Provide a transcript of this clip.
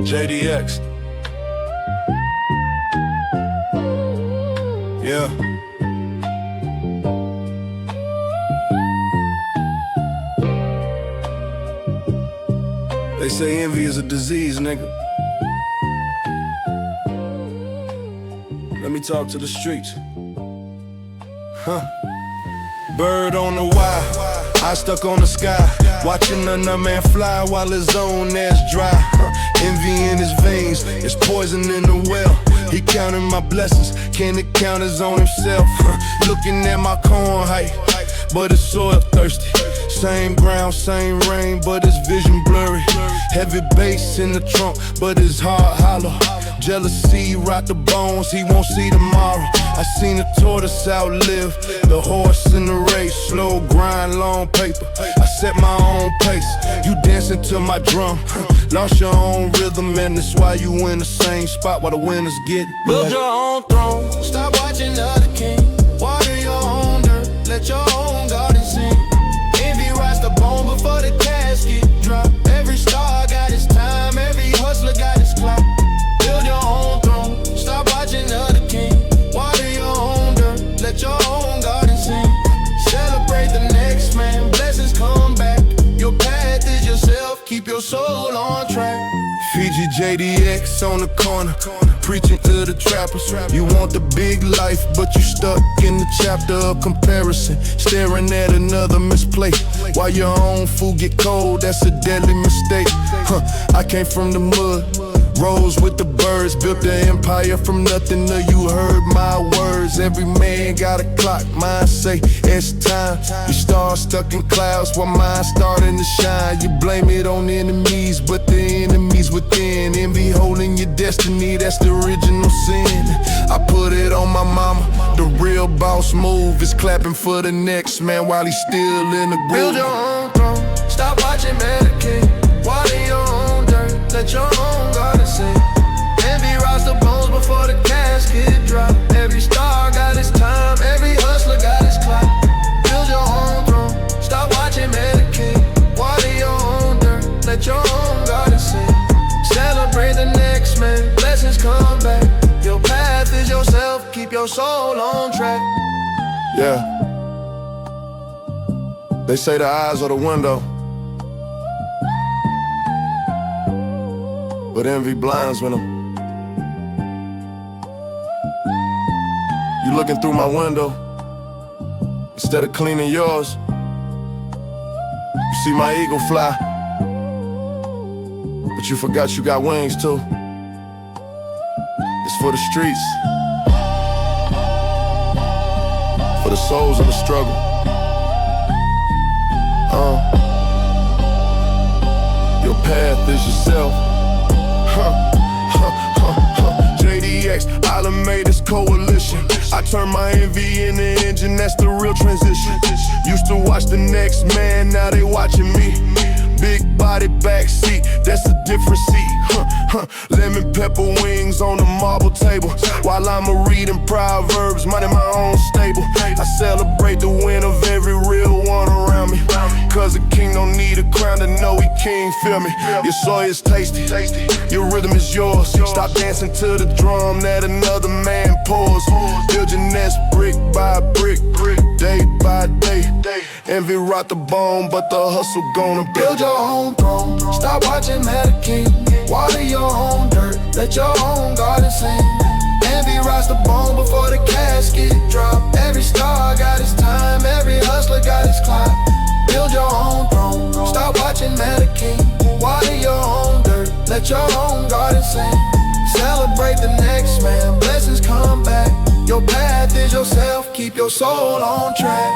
FijiJDX. Yeah. They say envy is a disease, nigga. Let me talk to the streets. Bird on the wire, I stuck on the sky, watching another man fly while his own ass dry. Envy in his veins, it's poison in the well. He counting my blessings, can't it count his own himself? Looking at my corn height, but it's soil thirsty. Same ground, same rain, but his vision blurry. Heavy bass in the trunk, but his heart hollow. Jealousy rot the bones, he won't see tomorrow. I seen a tortoise outlive the horse in the race. Slow grind, long paper, I set my own pace. You dancing to my drum, lost your own rhythm, and that's why you in the same spot while the winners get build your own throne, stop watching the other king. Water your own dirt, let your own garden sing. Envy rise the bone before the casket drop. Every star got its time, every hustler got its clock. Build your own throne, stop watching the other king. Water your own dirt, let your own garden sing. Celebrate the next man, blessings come back. Your path is yourself, keep your soul on track. FijiJDX on the corner, preaching to the trappers. You want the big life, but you stuck in the chapter of comparison, staring at another misplay. While your own food get cold, that's a deadly mistake. I came from the mud, rose with the birds, built the empire from nothing till you heard my words. Every man got a clock, mine say it's time. You stars stuck in clouds while mine starting to shine. You blame it on enemies, but the enemies within. Envy holding your destiny, that's the original sin. I put it on my mama, the real boss move is clapping for the next man while he's still in the groove. Build your own throne, stop watching King. Water your own dirt, let your own garden sing. Envy rise the bones before the casket drop. Every star got its time, every hustler got its clock. Build your own throne, stop watching King. Water your own dirt, let your own garden sing. Celebrate the next man, blessings come back. Your path is yourself, keep your soul on track. Yeah. They say the eyes are the window, but envy blinds with them. You looking through my window instead of cleaning yours. You see my eagle fly, but you forgot you got wings too. It's for the streets, for the souls of the struggle. Your path is yourself. JDX, I done made this coalition. I turn my envy in the engine, that's the real transition. Used to watch the next man, now they watching me. Big body back seat, that's a different seat. Lemon pepper wings on the marble table, while I'm reading Proverbs, minding my own stable. I celebrate the win of every real one around me, cause a king don't need a crown to know he king, feel me? Your soil is tasty, your rhythm is yours. Stop dancing to the drum that another man pours. Build your nest brick by brick, day by day. Envy rot the bone, but the hustle gonna build your own throne, stop watching King. Water your own dirt, let your own garden sing. Envy rise the bone before the casket drop. Every star got its time, every hustler got its clock. Build your own throne, stop watching King. Water your own dirt, let your own garden sing. Celebrate the next man, blessings come back. Your path is yourself, keep your soul on track.